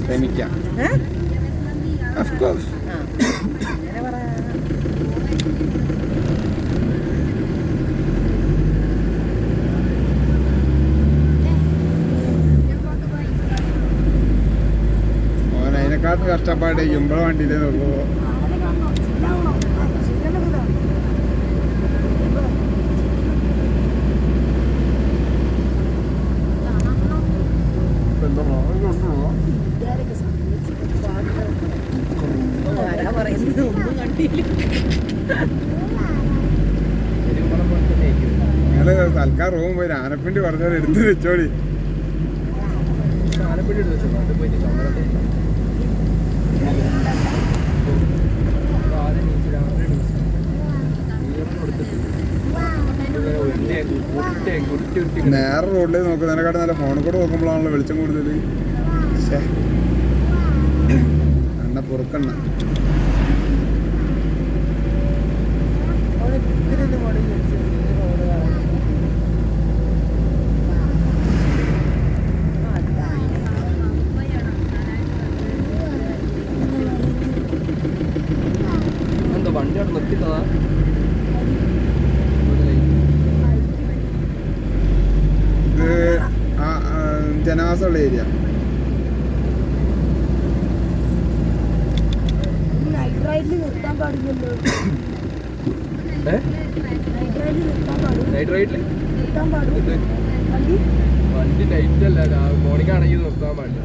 ശ്രമിക്കാം. Of course. അതിനെക്കാട്ട് കഷ്ടപ്പാട് ഇമ്പള വണ്ടിയിലേ നോക്കുമ്പോ നിങ്ങള് തൽക്കാലം റൂം പോയി ആനപ്പിണ്ടി പറഞ്ഞാൽ എടുത്ത് വെച്ചോളി. ആനപ്പിണ്ടി എടുത്ത് വെച്ചോ. നേരെ റോഡിൽ നോക്കുന്നതിനെക്കാട്ടും നല്ല ഫോണിൽ കൂടെ നോക്കുമ്പോഴാണല്ലോ വെളിച്ചം കൂടുതൽ. എണ്ണ പൊറുക്കണ്ണ. വണ്ടി അവിടെ നിർത്തിട്ടതാ. ഇത് ജനവാസമുള്ള ഏരിയ. വണ്ടി നൈറ്റ് അല്ല, മോർണിംഗ് ആണെങ്കിൽ നിർത്താൻ പാടില്ല.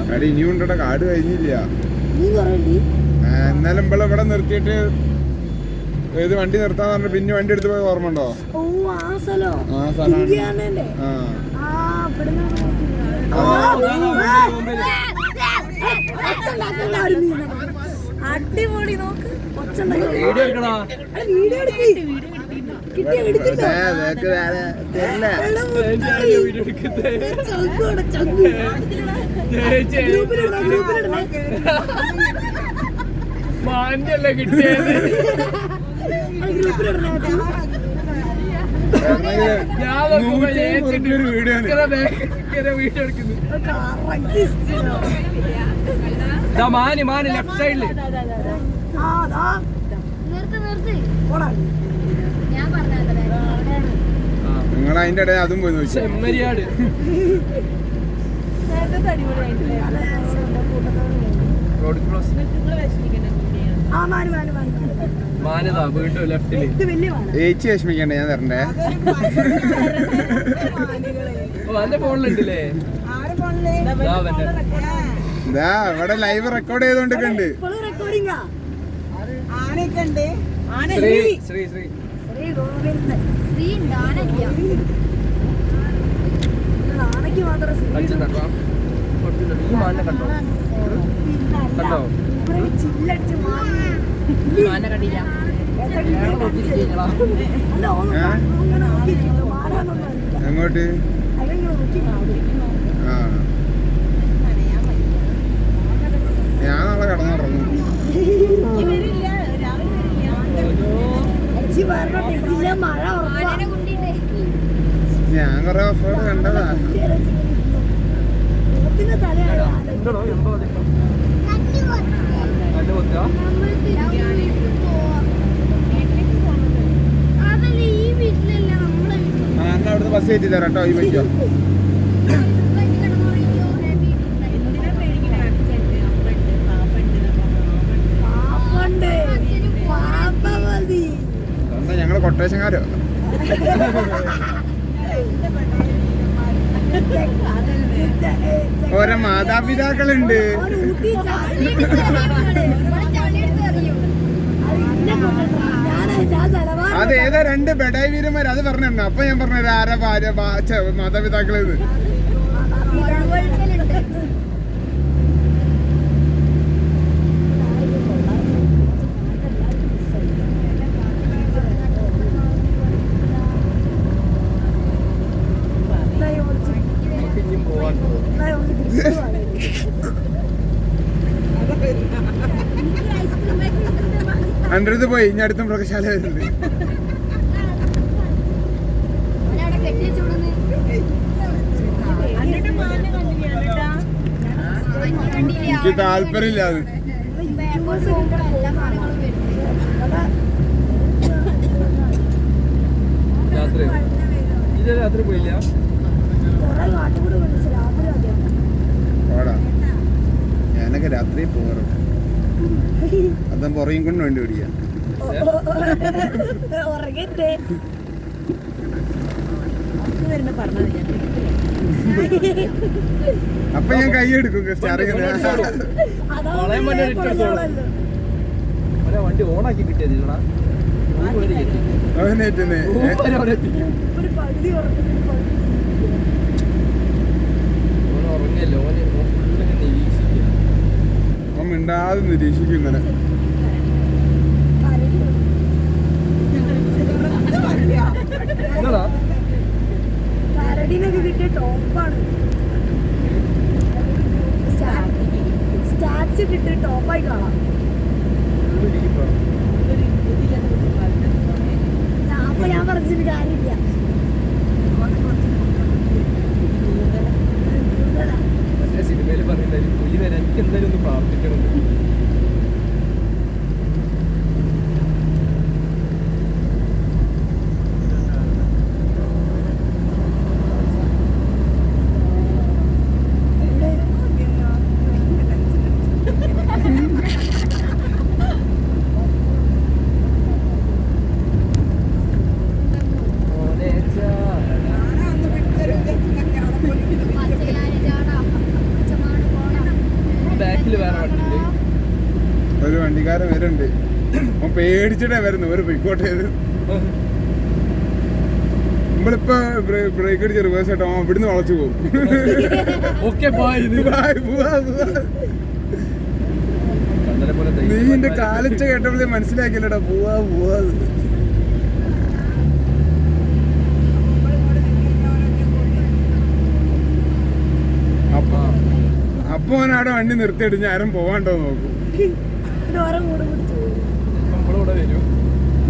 കാട് ഇനിയും ഉണ്ടോ? കാട് കഴിഞ്ഞില്ല. എന്നാലും ഇവിടെ നിർത്തിയിട്ട് ഏത് വണ്ടി നിർത്താൻ പറഞ്ഞു പിന്നെ വണ്ടി എടുത്ത് പോയി ഓർമ്മ ഉണ്ടോ? അടിപൊളി. നോക്ക് മാന്യല്ലേ കിട്ടിയത്? മാന് ലെഫ്റ്റ് സൈഡില് നിങ്ങൾ അതിന്റെ ഇടയിൽ അതും പോയി നോക്കി. ചെമ്മരിയാട് റോഡ് ക്രോസ് മാനതാ വീണ്ടും ലെഫ്റ്റില്. ഏച്ചി വിഷമിക്കണ്ടേ, ഞാൻ തരണ്ടേ? എന്റെ ഫോണിലുണ്ടല്ലേ? ഇതാ ഇവിടെ ലൈവ് റെക്കോർഡ് ചെയ്തോണ്ടിരിക്കണ്ട്. ശ്രീ ശ്രീ ശ്രീ ഈ മാനെ കണ്ടോ? കണ്ടോ? എങ്ങോട്ട്? ആ ഞാൻ നാളെ കടന്നുറങ്ങും. ഞാൻ കൊറേ ഓഫറോട് കണ്ടതാ. അവിടുന്ന് ബസ് കയറ്റി തരാം കേട്ടോ. ഈ പറ്റോ? എന്താ ഞങ്ങള് കൊട്ടേഷൻകാരോ? ഓരോ മാതാപിതാക്കളുണ്ട്. അത് ഏതാ രണ്ട് ബെഡായി വീരന്മാർ അത് പറഞ്ഞു. അപ്പൊ ഞാൻ പറഞ്ഞത് ആരാ ഭാര്യ മാതാപിതാക്കളെന്ന്. എൻ്റെ അടുത്ത് പോയി ഇനി അടുത്ത മൃഗശാല വരുന്നുണ്ട്. എനിക്ക് താല്പര്യമില്ല അത്. രാത്രി പോയില്ല. ഓടാ ഞാനൊക്കെ രാത്രി പോകാറുണ്ട്. അതും പുറയും കൊണ്ട് വേണ്ടി ഓടിക്കാം. അപ്പൊ ഞാൻ കൈ എടുക്കും വണ്ടി ഓണാക്കി കിട്ടിയത് ഉറങ്ങല്ലോ. അവൻ മിണ്ടാതെ നിരീക്ഷിക്കും ഇങ്ങനെ. കിട്ടിയ ടോപ്പാണ്. സ്റ്റാറ്റ്സ് കിട്ടിയ ടോപ്പായി കാണാം. അപ്പൊ ഞാൻ പറഞ്ഞിട്ട് കാര്യമില്ല. സിനിമയില് പറഞ്ഞിട്ടുണ്ടായിരുന്നു പുലി വരാൻ എനിക്ക് എന്തായാലും ഒന്ന് പ്രാർത്ഥിക്കണം. ഒരു വണ്ടിക്കാരൻ വരുന്നുണ്ട്. അവൻ പേടിച്ചിട്ടേ വരുന്നു. ഒരു പൊയ്ക്കോട്ടെ. നമ്മളിപ്പോ ബ്രേക്ക് അടിച്ച് റിവേഴ്സ് ആയിട്ട് അവൻ ഇവിടുന്ന് വളച്ചു പോകും. നീ എന്റെ കാലിച്ച കേട്ടപ്പോഴേ മനസ്സിലാക്കില്ലടാ. പോവാ. അപ്പൊ അവൻ അവിടെ വണ്ടി നിർത്തിയിട്ട് ഞാനും പോവാണ്ടോ നോക്കും.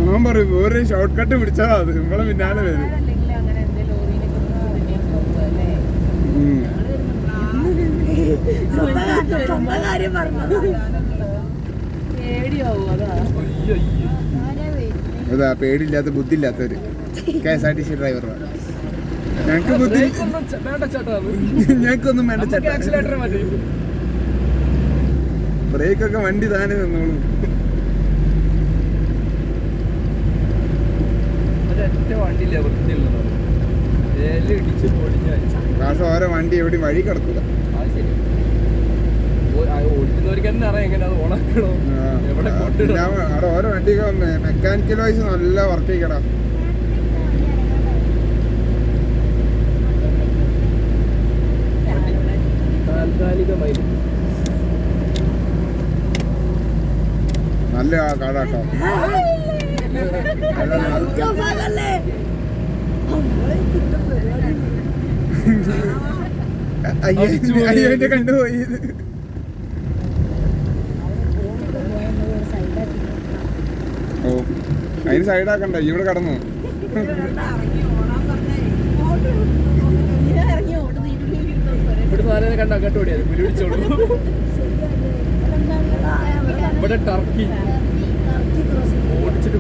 ഞാൻ പറയും വേറെ ഷോർട്ട് കട്ട് പിടിച്ചാ അത് നമ്മളെ പിന്നാലെ വരും. അതാ പേടിയില്ലാത്ത ബുദ്ധിയില്ലാത്തവര് KSRTC ഡ്രൈവറാണ്. ഞങ്ങക്ക് ബുദ്ധി ഞങ്ങൾക്കൊന്നും വേണ്ട ചേട്ടാ. ബ്രേക്കൊക്കെ വണ്ടി താനെ നിന്നോളൂ. കാശ് ഓരോ വണ്ടി എവിടെ വഴി കിടക്കൂല. അവിടെ ഓരോ വണ്ടിക്ക് മെക്കാനിക്കൽ വൈസ് നല്ല വർക്ക് ചെയ്യണം. നല്ല കാടാട്ടോ. അയ്യോ കണ്ടുപോയി. ഓ അതിന് സൈഡാക്കണ്ട. ഇവിടെ കടന്നു. കണ്ട കട്ടുപിടിയത് പിടിച്ചോളൂ. ഇവിടെ ടർക്കി ഓടിച്ചിട്ട്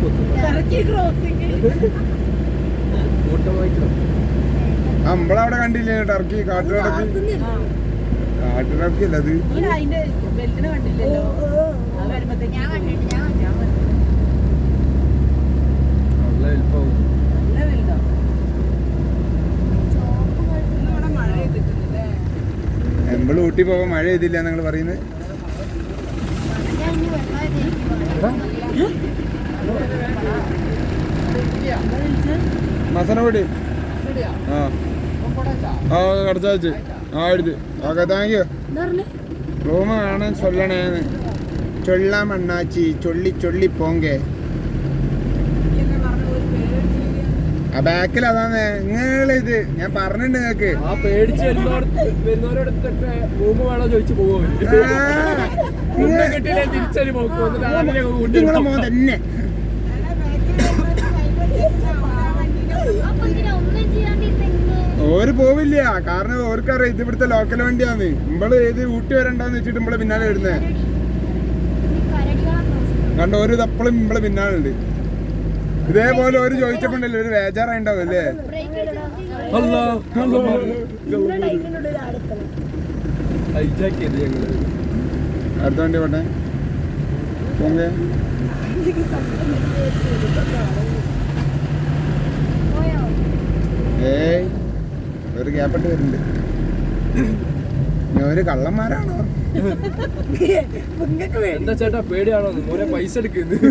നമ്മളവിടെ കണ്ടില്ലേ ടർക്കി? കാട്ടുടർക്കി അല്ല അത്. നമ്മൾ ഊട്ടി പോകാൻ മഴ ചെയ്തില്ല നിങ്ങൾ പറയുന്നത്. മസനപൊടി കടച്ചാ വെച്ച് എടുത്ത്. Okay thank you. റൂം കാണാൻ ചൊല്ലണേന്ന്. ചൊല്ലാം അണ്ണാച്ചി ചൊല്ലി പോങ്കേ. ആ ബാക്കിൽ അതാണ് നിങ്ങളിത് ഞാൻ പറഞ്ഞിട്ടുണ്ട് നിങ്ങക്ക്. ആ പേടിച്ച് വരുന്നവരോടൊക്കെ റൂം വേണോ ചോദിച്ചു പോകും കിട്ടിയില്ലേ തിരിച്ചൊരു പോക്കും എന്നിട്ട് ആദ്യം കൂട്ടി നിങ്ങളെ മോൻ തന്നെ ഓര് പോവില്ല. കാരണം ഓർക്കറിയാം ഇത് ഇവിടുത്തെ ലോക്കൽ വണ്ടിയാന്ന്. ഇമ്പള് ഏത് ഊട്ടി വരണ്ടാന്ന് വെച്ചിട്ട് ഇമ്പളെ പിന്നാലെ വരുന്നേ കണ്ട. ഒരു തപ്പളും ഇമ്പളെ പിന്നാലുണ്ട്. ഇതേപോലെ ഒരു ചോദിച്ചപ്പോണ്ടല്ലോ ഒരു വേജാറായിണ്ടാവും അല്ലേ. ഹൈജാക്ക് ചെയ്ത് ഞങ്ങള് അടുത്ത വണ്ടി പോട്ടെ പോങ്കേ. ഏയ് ഒരു ഗ്യാപ്പിട്ട് വരുന്നുണ്ട്. ഞാൻ ഒരു കള്ളന്മാരാണോ? എന്താ ചേട്ടാ പേടിയാണോ മോനെ പൈസ എടുക്കുന്നത്?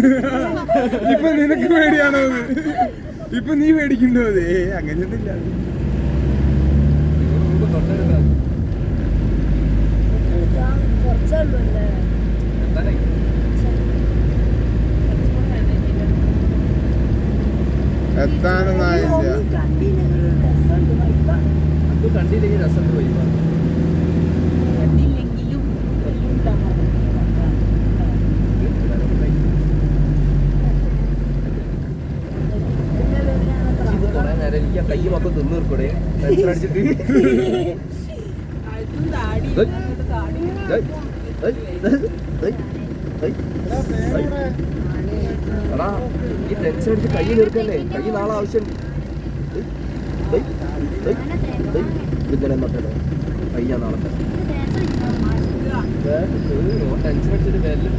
ഇപ്പൊ നിനക്ക് പേടിയാണോ? ഇപ്പൊ നീ പേടിക്കണ്ടോ? അങ്ങനെയൊന്നുമില്ല. എത്താനൊന്നും ആയില്ല. അത് കണ്ടില്ലെങ്കിൽ രസം പോയി. കൊറേ നേരം എനിക്ക് ആ കൈ മൊത്തം തിന്നു തീർക്കൂടെ അടിച്ചിട്ട്. എടാ ഈ ടെൻഷൻ അടിച്ച് കൈ തീർക്കല്ലേ? കൈ നാളെ ആവശ്യമുണ്ട്. ഇങ്ങനെ നോക്കട്ടെ കയ്യാ നാളെ ടെൻഷൻ അടിച്ചിട്ട് വിരല്